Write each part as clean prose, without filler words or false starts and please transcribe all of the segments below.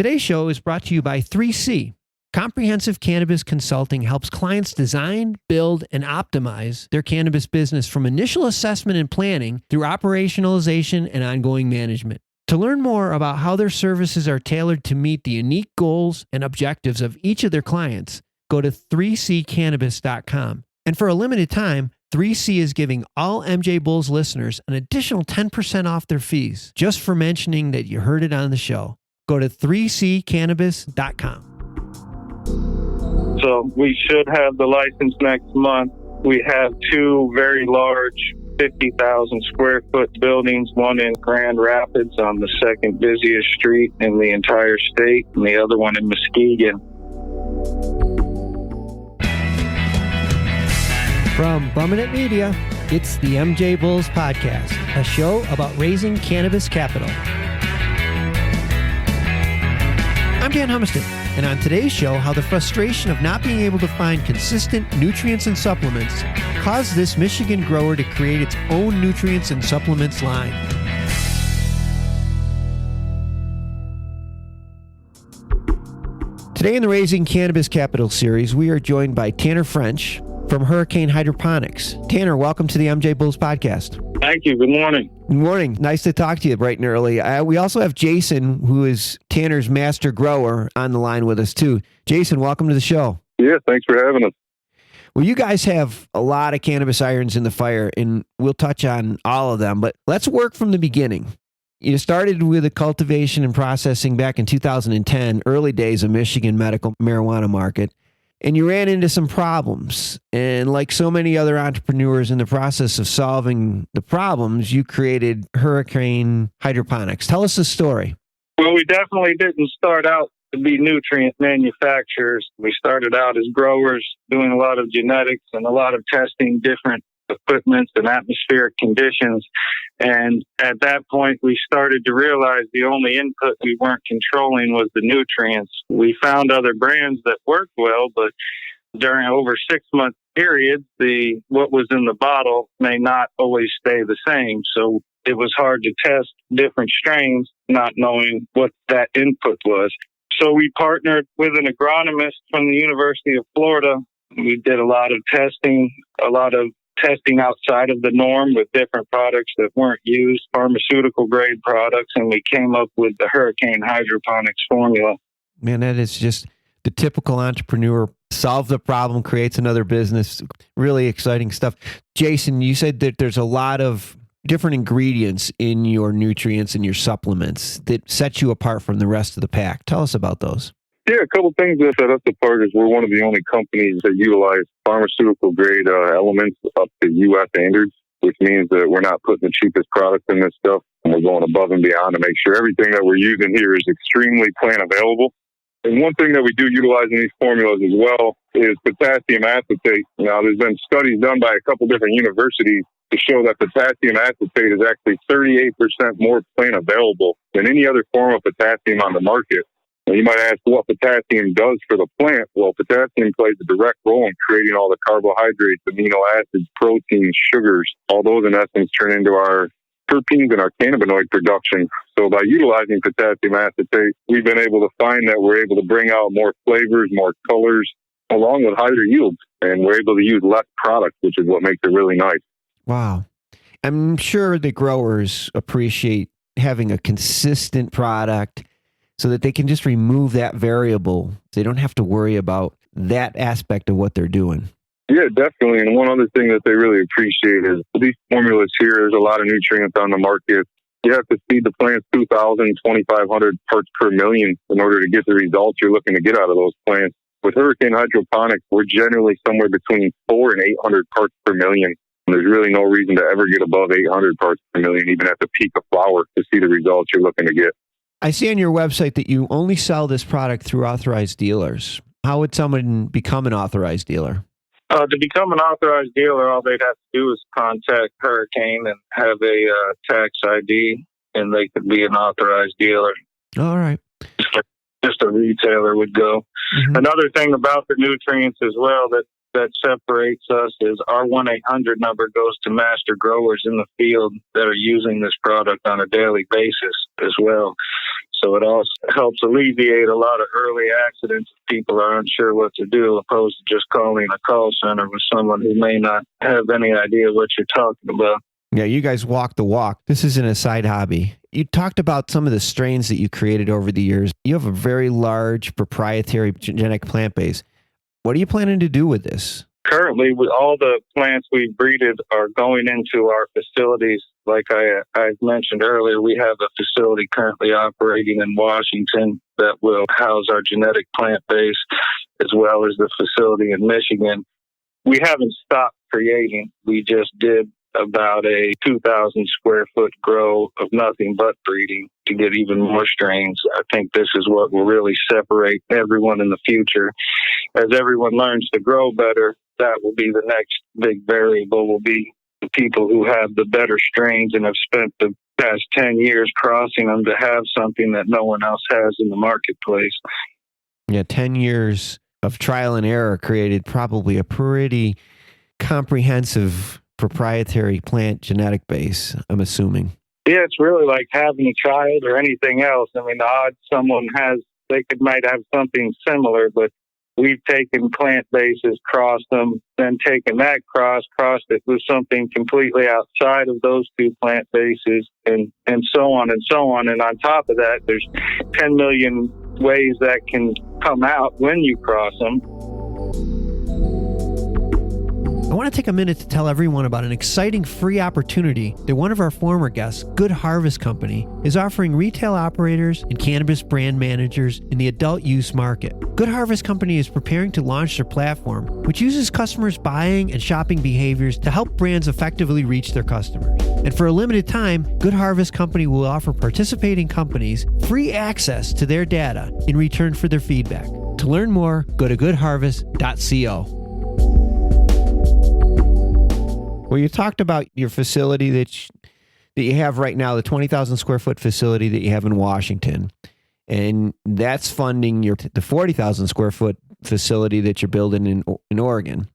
Today's show is brought to you by 3C. Comprehensive Cannabis Consulting helps clients design, build, and optimize their cannabis business from initial assessment and planning through operationalization and ongoing management. To learn more about how their services are tailored to meet the unique goals and objectives of each of their clients, go to 3ccannabis.com. And for a limited time, 3C is giving all MJBulls listeners an additional 10% off their fees just for mentioning that you heard it on the show. Go to 3ccannabis.com. So we should have the license next month. We have two very large 50,000 square foot buildings, one in Grand Rapids on the second busiest street in the entire state, and the other one in Muskegon. From Bumming Media, it's the MJBulls Podcast, a show about raising cannabis capital. I'm Dan Humiston, and on today's show, how the frustration of not being able to find consistent nutrients and supplements caused this Michigan grower to create its own nutrients and supplements line. Today in the Raising Cannabis Capital series, we are joined by Tanner French from Hurricane Hydroponics. Tanner, welcome to the MJBulls Podcast. Thank you. Good morning. Good morning. Nice to talk to you bright and early. We also have Jason, who is Tanner's master grower, on the line with us too. Jason, welcome to the show. Yeah, thanks for having us. Well, you guys have a lot of cannabis irons in the fire, and we'll touch on all of them, but let's work from the beginning. You started with the cultivation and processing back in 2010, early days of Michigan medical marijuana market, and you ran into some problems. And like so many other entrepreneurs in the process of solving the problems, you created Hurricane Hydroponics. Tell us the story. Well, we definitely didn't start out to be nutrient manufacturers. We started out as growers, doing a lot of genetics and a lot of testing different equipments and atmospheric conditions. And at that point, we started to realize the only input we weren't controlling was the nutrients. We found other brands that worked well, but during over 6-month periods, what was in the bottle may not always stay the same. So it was hard to test different strains, not knowing what that input was. So we partnered with an agronomist from the University of Florida. We did a lot of testing outside of the norm with different products that weren't used, pharmaceutical grade products, and we came up with the Hurricane Hydroponics formula. Man, that is just the typical entrepreneur. Solve the problem, creates another business. Really exciting stuff. Jason, you said that there's a lot of different ingredients in your nutrients and your supplements that set you apart from the rest of the pack. Tell us about those. Yeah, a couple things that set us apart is we're one of the only companies that utilize pharmaceutical grade elements up to U.S. standards, which means that we're not putting the cheapest product in this stuff, and we're going above and beyond to make sure everything that we're using here is extremely plant available. And one thing that we do utilize in these formulas as well is potassium acetate. Now, there's been studies done by a couple different universities to show that potassium acetate is actually 38% more plant available than any other form of potassium on the market. Now, you might ask what potassium does for the plant. Well, potassium plays a direct role in creating all the carbohydrates, amino acids, proteins, sugars. All those, in essence, turn into our terpenes and our cannabinoid production. So by utilizing potassium acetate, we've been able to find that we're able to bring out more flavors, more colors, along with higher yields. And we're able to use less product, which is what makes it really nice. Wow. I'm sure the growers appreciate having a consistent product so that they can just remove that variable. They don't have to worry about that aspect of what they're doing. Yeah, definitely. And one other thing that they really appreciate is these formulas here, there's a lot of nutrients on the market. You have to feed the plants 2,000, 2,500 parts per million in order to get the results you're looking to get out of those plants. With Hurricane Hydroponics, we're generally somewhere between 400 and 800 parts per million. And there's really no reason to ever get above 800 parts per million, even at the peak of flower, to see the results you're looking to get. I see on your website that you only sell this product through authorized dealers. How would someone become an authorized dealer? To become an authorized dealer, all they'd have to do is contact Hurricane and have a tax ID, and they could be an authorized dealer. All right. Just a retailer would go. Mm-hmm. Another thing about the nutrients as well that separates us is our 1-800 number goes to master growers in the field that are using this product on a daily basis as well. So it also helps alleviate a lot of early accidents if people are unsure what to do, opposed to just calling a call center with someone who may not have any idea what you're talking about. Yeah, you guys walk the walk. This isn't a side hobby. You talked about some of the strains that you created over the years. You have a very large proprietary genetic plant base. What are you planning to do with this? Currently, all the plants we've breeded are going into our facilities. Like I mentioned earlier, we have a facility currently operating in Washington that will house our genetic plant base, as well as the facility in Michigan. We haven't stopped creating. We just did about a 2,000 square foot grow of nothing but breeding to get even more strains. I think this is what will really separate everyone in the future. As everyone learns to grow better, that will be the next big variable, will be the people who have the better strains and have spent the past 10 years crossing them to have something that no one else has in the marketplace. Yeah, 10 years of trial and error created probably a pretty comprehensive proprietary plant genetic base, I'm assuming. Yeah, it's really like having a child or anything else. I mean, the odds someone has, might have something similar, but we've taken plant bases, crossed them, then taken that crossed it with something completely outside of those two plant bases, and so on and so on. And on top of that, there's 10 million ways that can come out when you cross them. I want to take a minute to tell everyone about an exciting free opportunity that one of our former guests, Good Harvest Company, is offering retail operators and cannabis brand managers in the adult use market. Good Harvest Company is preparing to launch their platform, which uses customers' buying and shopping behaviors to help brands effectively reach their customers. And for a limited time, Good Harvest Company will offer participating companies free access to their data in return for their feedback. To learn more, go to goodharvest.co. Well, you talked about your facility that you have right now, the 20,000 square foot facility that you have in Washington, and that's funding the 40,000 square foot facility that you're building in Oregon.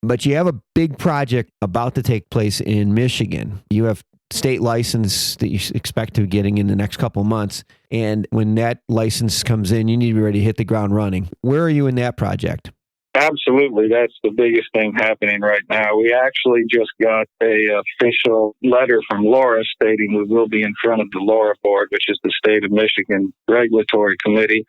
But you have a big project about to take place in Michigan. You have state license that you expect to be getting in the next couple of months, and when that license comes in, you need to be ready to hit the ground running. Where are you in that project? Absolutely. That's the biggest thing happening right now. We actually just got a official letter from Laura stating we will be in front of the Laura Board, which is the state of Michigan regulatory committee,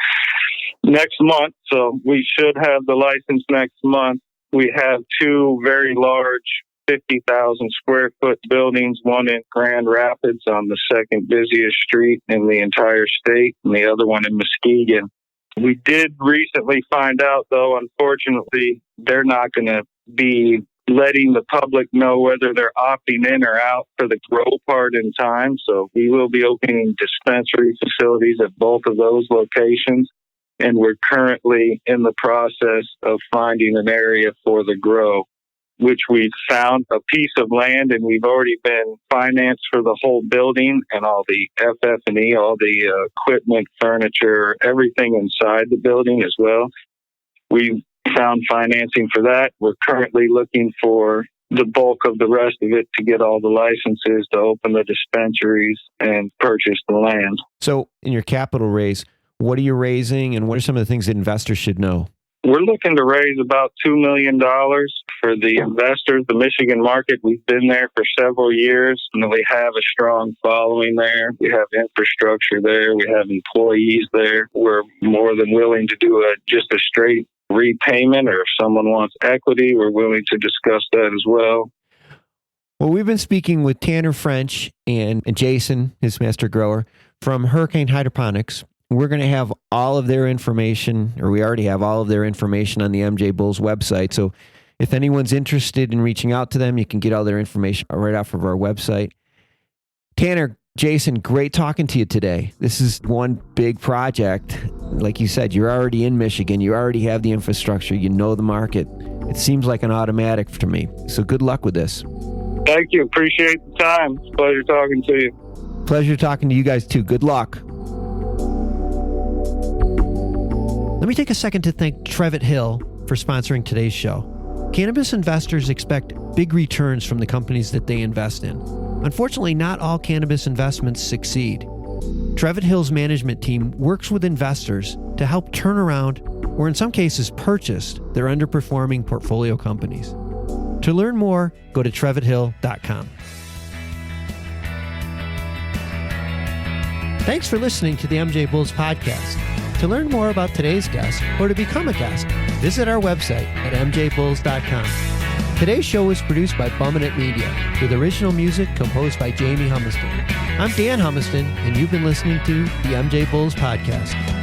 next month. So we should have the license next month. We have two very large 50,000 square foot buildings, one in Grand Rapids on the second busiest street in the entire state, and the other one in Muskegon. We did recently find out, though, unfortunately, they're not going to be letting the public know whether they're opting in or out for the grow part in time. So we will be opening dispensary facilities at both of those locations. And we're currently in the process of finding an area for the grow, which we've found a piece of land, and we've already been financed for the whole building and all the FF&E, all the equipment, furniture, everything inside the building as well. We've found financing for that. We're currently looking for the bulk of the rest of it to get all the licenses to open the dispensaries and purchase the land. So in your capital raise, what are you raising, and what are some of the things that investors should know? We're looking to raise about $2 million for the investors. The Michigan market, we've been there for several years, and we have a strong following there. We have infrastructure there. We have employees there. We're more than willing to do just a straight repayment, or if someone wants equity, we're willing to discuss that as well. Well, we've been speaking with Tanner French and Jason, his master grower, from Hurricane Hydroponics. We're going to have all of their information, or we already have all of their information on the MJBulls website. So if anyone's interested in reaching out to them, you can get all their information right off of our website. Tanner, Jason, great talking to you today. This is one big project. Like you said, you're already in Michigan. You already have the infrastructure. You know the market. It seems like an automatic to me. So good luck with this. Thank you. Appreciate the time. It's a pleasure talking to you. Pleasure talking to you guys too. Good luck. Let me take a second to thank Trevitt Hill for sponsoring today's show. Cannabis investors expect big returns from the companies that they invest in. Unfortunately, not all cannabis investments succeed. Trevitt Hill's management team works with investors to help turn around, or in some cases purchase, their underperforming portfolio companies. To learn more, go to trevitthill.com. Thanks for listening to the MJBulls podcast. To learn more about today's guest or to become a guest, visit our website at MJBulls.com. Today's show was produced by Bumminett Media, with original music composed by Jamie Humiston. I'm Dan Humiston, and you've been listening to the MJBulls podcast.